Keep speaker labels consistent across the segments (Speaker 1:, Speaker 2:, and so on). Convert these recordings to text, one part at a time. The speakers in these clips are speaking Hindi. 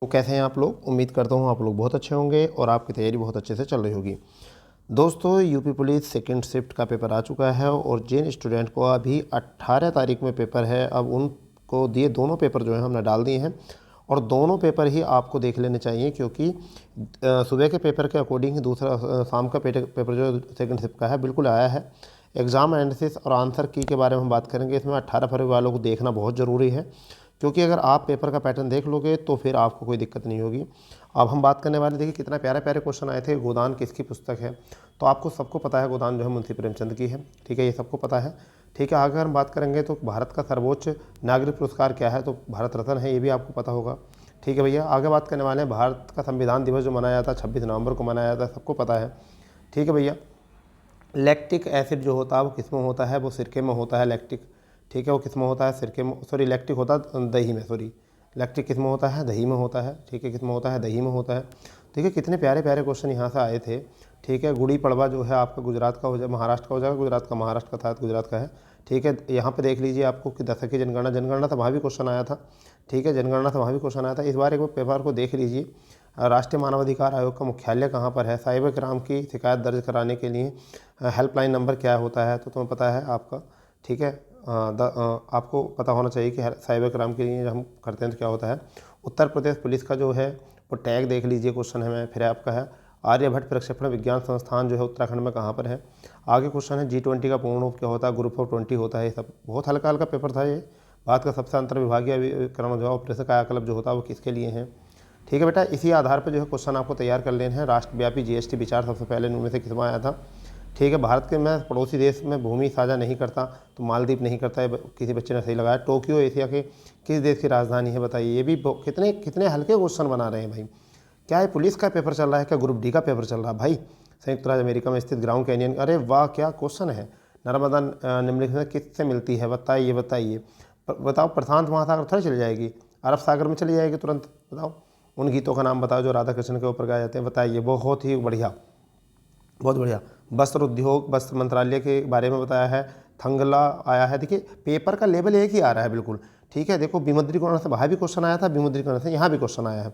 Speaker 1: तो कैसे हैं आप लोग। उम्मीद करता हूँ आप लोग बहुत अच्छे होंगे और आपकी तैयारी बहुत अच्छे से चल रही होगी। दोस्तों, यूपी पुलिस सेकंड शिफ्ट का पेपर आ चुका है और जिन स्टूडेंट को अभी 18 तारीख में पेपर है, अब उनको दिए दोनों पेपर जो है हमने डाल दिए हैं और दोनों पेपर ही आपको देख लेने चाहिए, क्योंकि सुबह के पेपर के अकॉर्डिंग ही दूसरा शाम का पेपर जो सेकंड शिफ्ट का है बिल्कुल आया है। एग्ज़ाम एनालिसिस और आंसर की के बारे में हम बात करेंगे। इसमें 18 फरवरी वालों को देखना बहुत ज़रूरी है, क्योंकि अगर आप पेपर का पैटर्न देख लोगे तो फिर आपको कोई दिक्कत नहीं होगी। अब हम बात करने वाले, देखिए कितना प्यारे प्यारे क्वेश्चन आए थे। गोदान किसकी पुस्तक है? तो आपको सबको पता है गोदान जो है मुंशी प्रेमचंद की है, ठीक है, ये सबको पता है। ठीक है, अगर हम बात करेंगे तो भारत का सर्वोच्च नागरिक पुरस्कार क्या है, तो भारत रत्न है, ये भी आपको पता होगा। ठीक है भैया, आगे बात करने वाले हैं भारत का संविधान दिवस जो मनाया जाता है 26 नवंबर को मनाया जाता है, सबको पता है। ठीक है भैया, लैक्टिक एसिड जो होता है वो किस में होता है? वो सिरके में होता है लैक्टिक। ठीक है, वो किस में होता है? सिरके में, सॉरी लैक्टिक होता है दही में, सॉरी लैक्टिक किस में होता है? दही में होता है। ठीक है, किस में होता है? दही में होता है। ठीक है, कितने प्यारे प्यारे क्वेश्चन यहाँ से आए थे। ठीक है, गुड़ी पड़वा जो है आपका गुजरात का हो जाए, महाराष्ट्र का हो जाएगा, गुजरात का, महाराष्ट्र का था तो गुजरात का है। ठीक है, यहाँ पे देख लीजिए आपको कि दशक की जनगणना, जनगणना था वहाँ भी क्वेश्चन आया था। ठीक है, जनगणना था वहाँ भी क्वेश्चन आया था। इस बार एक बार पेपर को देख लीजिए। राष्ट्रीय मानवाधिकार आयोग का मुख्यालय कहाँ पर है? साइबर क्राइम की शिकायत दर्ज कराने के लिए हेल्पलाइन नंबर क्या होता है? तो तुम्हें पता है आपका। ठीक है, आपको पता होना चाहिए कि साइबर क्राइम के लिए जब हम करते हैं तो क्या होता है। उत्तर प्रदेश पुलिस का जो है वो टैग देख लीजिए, क्वेश्चन है फिर आपका है आर्यभट्ट प्रक्षेपण विज्ञान संस्थान जो है उत्तराखंड में कहाँ पर है। आगे क्वेश्चन है G20 का पूर्ण रूप क्या होता है? ग्रुप ऑफ 20 होता है। ये सब बहुत हल्का हल्का पेपर था ये। भारत का सबसे अंतर विभागीय विक्रम जो है ऑपरेशन कायाकल्प जो होता है वो किसके लिए है? ठीक है बेटा, इसी आधार पर जो है क्वेश्चन आपको तैयार कर लेने हैं। राष्ट्रव्यापी GST विचार सबसे पहले इनमें से किसमें आया था? ठीक है, भारत के मैं पड़ोसी देश में भूमि साझा नहीं करता, तो मालदीव नहीं करता है, किसी बच्चे ने सही लगाया। टोक्यो एशिया के किस देश की राजधानी है? बताइए। ये भी कितने कितने हल्के क्वेश्चन बना रहे हैं भाई। क्या है, पुलिस का पेपर चल रहा है क्या? ग्रुप डी का पेपर चल रहा है भाई। संयुक्त राज्य अमेरिका में स्थित ग्राउंड कैनियन, अरे वाह क्या क्वेश्चन है। नर्मदा निम्नलिखित में किससे मिलती है? बताइए बताइए। बताओ, प्रशांत महासागर थोड़ी चली जाएगी, अरब सागर में चली जाएगी तुरंत। बताओ, उन गीतों का नाम बताओ जो राधा कृष्ण के ऊपर गाए जाते हैं। बताइए। बहुत ही बढ़िया, बहुत बढ़िया। वस्त्र उद्योग, वस्त्र मंत्रालय के बारे में बताया है। थंगला आया है। देखिए पेपर का लेवल एक ही आ रहा है बिल्कुल। ठीक है, देखो विमुद्रीकरण से वहाँ भी क्वेश्चन आया था, विमुद्रीकरण से यहाँ भी क्वेश्चन आया है।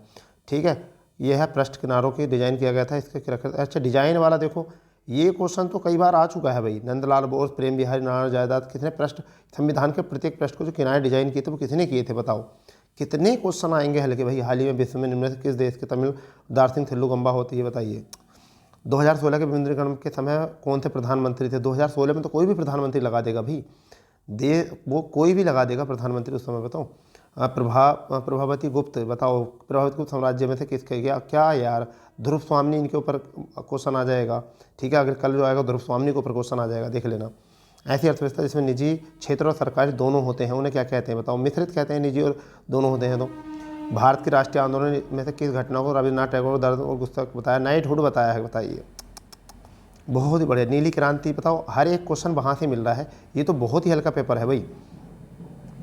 Speaker 1: ठीक है, ये है पृष्ठ किनारों की डिजाइन किया गया था इसके। अच्छा, डिजाइन वाला देखो, ये क्वेश्चन तो कई बार आ चुका है भाई। नंदलाल बोस, प्रेम बिहारी नारायण जायदाद, कितने पृष्ठ, संविधान के प्रत्येक पृष्ठ को जो किनारे डिजाइन किए थे वो किसने किए थे? बताओ। कितने क्वेश्चन आएंगे हल्के भाई। हाल ही में विश्व में निम्न से किस देश के तमिल दार्जिलिंग थिल्लुगंबा होती है? बताइए। 2016 के विमुद्रीकरण के समय कौन से प्रधानमंत्री थे? 2016 में तो कोई भी प्रधानमंत्री लगा देगा भाई, वो कोई भी लगा देगा प्रधानमंत्री उस समय। बताओ। प्रभावती गुप्त, बताओ प्रभावती गुप्त साम्राज्य में से किसके गया? क्या यार, ध्रुव स्वामी इनके ऊपर क्वेश्चन आ जाएगा। ठीक है, अगर कल जो आएगा ध्रुव स्वामी के ऊपर क्वेश्चन आ जाएगा, देख लेना। ऐसी अर्थव्यवस्था जिसमें निजी क्षेत्र और सरकारी दोनों होते हैं उन्हें क्या कहते हैं? बताओ। मिश्रित कहते हैं, निजी और दोनों होते हैं। तो भारत के राष्ट्रीय आंदोलन में से किस घटना को रविन्द्रनाथ टैगोर दर्द और गुस्सा बताया? नाइटहुड बताया है। बताइए। बहुत ही बढ़िया। नीली क्रांति, बताओ। हर एक क्वेश्चन वहाँ से मिल रहा है। ये तो बहुत ही हल्का पेपर है भाई।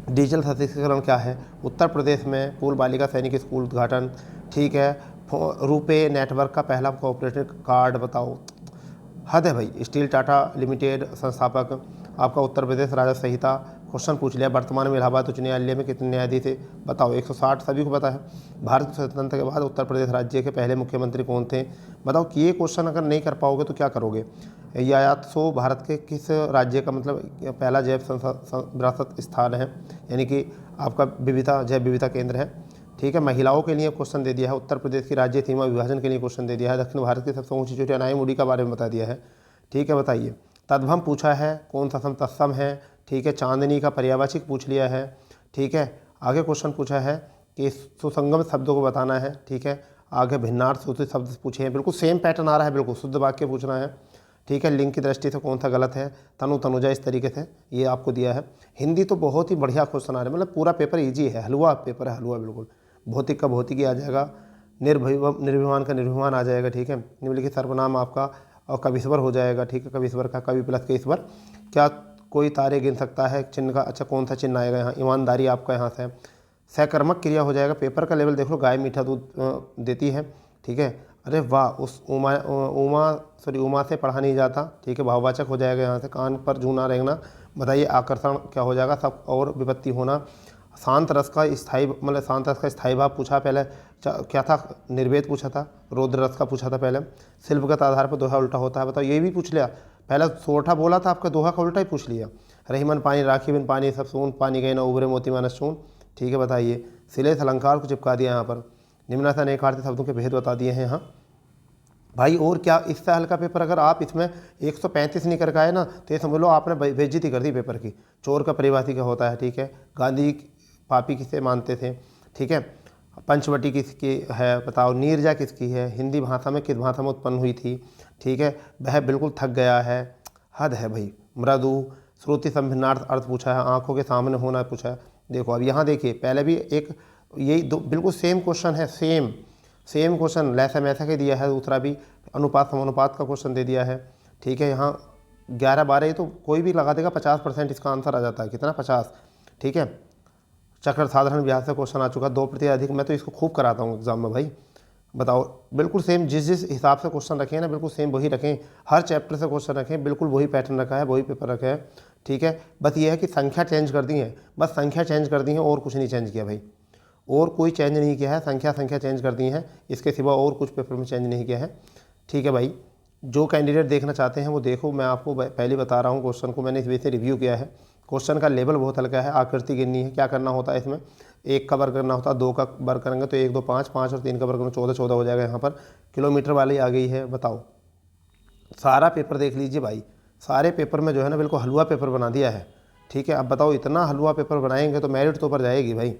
Speaker 1: डिजिटल सशक्तिकरण क्या है? उत्तर प्रदेश में पूर्व बालिका सैनिक स्कूल उद्घाटन। ठीक है, रुपे नेटवर्क का पहला कोऑपरेटिव कार्ड। बताओ, हद है भाई। स्टील टाटा लिमिटेड संस्थापक आपका उत्तर प्रदेश राजस्व संहिता क्वेश्चन पूछ लिया। वर्तमान में इलाहाबाद उच्च न्यायालय में कितने न्यायाधीश थे? बताओ। 160 सभी को पता है। भारत के स्वतंत्रता के बाद उत्तर प्रदेश राज्य के पहले मुख्यमंत्री कौन थे? बताओ। कि ये क्वेश्चन अगर नहीं कर पाओगे तो क्या करोगे? यायात्सो भारत के किस राज्य का मतलब पहला जैव विरासत स्थान है, यानी कि आपका विविधता जैव विविधता केंद्र है। ठीक है, महिलाओं के लिए क्वेश्चन दे दिया है। उत्तर प्रदेश की राज्य सीमा विभाजन के लिए क्वेश्चन दे दिया है। दक्षिण भारत की सबसे ऊंची चोटी अनाई के बारे में बता दिया है। ठीक है, बताइए। तद्भव पूछा है, कौन सा सम तत्सम है। ठीक है, चांदनी का पर्यायवाची पूछ लिया है। ठीक है, आगे क्वेश्चन पूछा है कि सुसंगम शब्दों को बताना है। ठीक है, आगे भिन्नार्थ सूचित शब्द पूछे हैं। बिल्कुल सेम पैटर्न आ रहा है, बिल्कुल शुद्ध वाक्य पूछना है। ठीक है, लिंग की दृष्टि से कौन सा गलत है? तनु तनुजा, इस तरीके से ये आपको दिया है। हिंदी तो बहुत ही बढ़िया क्वेश्चन आ रहे हैं, मतलब पूरा पेपर इजी है, हलवा पेपर है, हलवा बिल्कुल। भौतिक का भौतिकी आ जाएगा, निर्भिमान का निर्भिमान आ जाएगा। ठीक है, निम्नलिखित सर्वनाम आपका और कविश्वर हो जाएगा। ठीक है, कविश्वर का कवि प्लस के ईश्वर। क्या कोई तारे गिन सकता है? चिन्ह का, अच्छा कौन सा चिन्ह आएगा यहाँ? ईमानदारी आपका यहाँ से सकर्मक क्रिया हो जाएगा। पेपर का लेवल देख लो, गाय मीठा दूध देती है। ठीक है, अरे वाह, उस उमा से पढ़ा नहीं जाता। ठीक है, भाववाचक हो जाएगा यहाँ से। कान पर जूना रेंगना, बताइए आकर्षण क्या हो जाएगा? सब और विपत्ति होना। शांत रस का स्थायी मतलब शांत रस का स्थायी भाव पूछा पहले, क्या था, निर्वेद पूछा था, रौद्र रस का पूछा था पहले, शिल्पगत आधार पर दोहा उल्टा होता है, बताओ ये भी पूछ लिया। पहला सोठा बोला था आपका, दोहा का उल्टा ही पूछ लिया। रहीमन पानी राखी बिन पानी सब सून, पानी गए ना उभरे मोती मानस चून। ठीक है, बताइए। शिलेष अलंकार को चिपका दिया यहाँ पर, निम्नासन एकार्थी शब्दों के भेद बता दिए हैं। हाँ भाई, और क्या इससे हल्का पेपर अगर आप इसमें 135 नहीं करके आए ना, तो ये समझ लो आपने बेइज्जती कर दी पेपर की। चोर का परिभाषी क्या होता है, ठीक है, गांधी पापी किसे मानते थे, ठीक है, पंचवटी किसकी है बताओ, नीरजा किसकी है, हिंदी भाषा में किस भाषा में उत्पन्न हुई थी, ठीक है, वह बिल्कुल थक गया है, हद है भाई। मृदु, श्रुति संभिन्नार्थ अर्थ पूछा है, आंखों के सामने होना पूछा है। देखो अब यहाँ देखिए, पहले भी एक यही दो बिल्कुल सेम क्वेश्चन है, सेम क्वेश्चन लैसा मैसा के दिया है, दूसरा भी अनुपात समानुपात का क्वेश्चन दे दिया है। ठीक है, यहाँ 11-12 ये तो कोई भी लगा देगा, 50% इसका आंसर आ जाता है, कितना 50। ठीक है, चक्र साधारण व्यास से क्वेश्चन आ चुका, 2% अधिक। मैं तो इसको खूब कराता हूँ एग्जाम में भाई, बताओ बिल्कुल सेम जिस हिसाब से क्वेश्चन रखे हैं ना, बिल्कुल सेम वही रखें, हर चैप्टर से क्वेश्चन रखें, बिल्कुल वही पैटर्न रखा है, वही पेपर रखा है। ठीक है, बस ये है कि संख्या चेंज कर दी है, बस संख्या चेंज कर दी है, और कुछ नहीं चेंज किया भाई, और कोई चेंज नहीं किया है, संख्या चेंज कर दी है, इसके सिवा और कुछ पेपर में चेंज नहीं किया है। ठीक है भाई, जो कैंडिडेट देखना चाहते हैं वो देखो, मैं आपको पहले बता रहा हूँ, क्वेश्चन को मैंने इस वजह से रिव्यू किया है। क्वेश्चन का लेवल बहुत हल्का है, आकृति गिननी है, क्या करना होता है इसमें, 1 का वर्ग करना होता है, 2 का वर्ग करेंगे तो 1 2 5 5 और 3 का वर्ग करेंगे 14 हो जाएगा। यहाँ पर किलोमीटर वाली आ गई है, बताओ। सारा पेपर देख लीजिए भाई, सारे पेपर में जो है ना बिल्कुल हलवा पेपर बना दिया है। ठीक है, अब बताओ इतना हलवा पेपर बनाएंगे तो मेरिट तो ऊपर जाएगी भाई।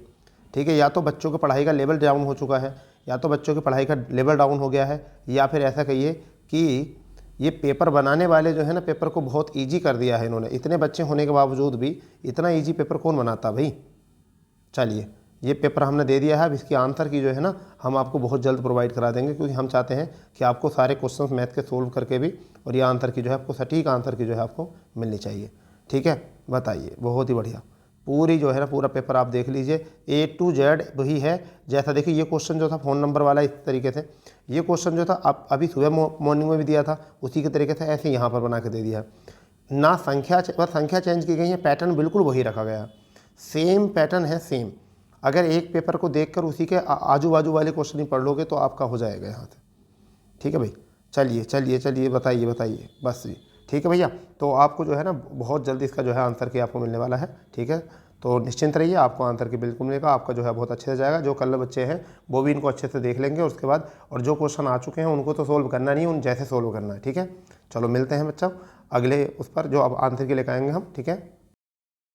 Speaker 1: ठीक है, या तो बच्चों की पढ़ाई का लेवल डाउन हो चुका है, या तो बच्चों की पढ़ाई का लेवल डाउन हो गया है, या फिर ऐसा कहिए कि ये पेपर बनाने वाले जो है ना, पेपर को बहुत इजी कर दिया है इन्होंने। इतने बच्चे होने के बावजूद भी इतना इजी पेपर कौन बनाता भाई। चलिए, ये पेपर हमने दे दिया है, अब इसकी आंसर की जो है ना हम आपको बहुत जल्द प्रोवाइड करा देंगे, क्योंकि हम चाहते हैं कि आपको सारे क्वेश्चंस मैथ के सोल्व करके भी, और ये आंसर की जो है आपको सटीक आंसर की जो है आपको मिलनी चाहिए। ठीक है, बताइए, बहुत ही बढ़िया। पूरी जो है ना पूरा पेपर आप देख लीजिए, A to Z वही है। जैसा देखिए, ये क्वेश्चन जो था फ़ोन नंबर वाला, इस तरीके से ये क्वेश्चन जो था अब अभी सुबह मॉर्निंग में भी दिया था, उसी के तरीके से ऐसे यहाँ पर बना के दे दिया है ना। संख्या चेंज की गई है, पैटर्न बिल्कुल वही रखा गया, सेम पैटर्न है, सेम। अगर एक पेपर को देखकर उसी के आजू बाजू वाले क्वेश्चन ही पढ़ लोगे तो आपका हो जाएगा यहाँ से। ठीक है भाई, चलिए बताइए बस जी। ठीक है भैया, तो आपको जो है ना बहुत जल्दी इसका जो है आंसर की आपको मिलने वाला है। ठीक है, तो निश्चिंत रहिए, आपको आंसर की बिल्कुल मिलेगा, आपका जो है बहुत अच्छे से जाएगा। जो कल बच्चे हैं वो भी इनको अच्छे से देख लेंगे, और उसके बाद और जो क्वेश्चन आ चुके हैं उनको तो सोल्व करना नहीं, उन जैसे सोल्व करना है। ठीक है, चलो मिलते हैं बच्चों अगले उस पर, जो अब आंसर के लेकर आएंगे हम। ठीक है।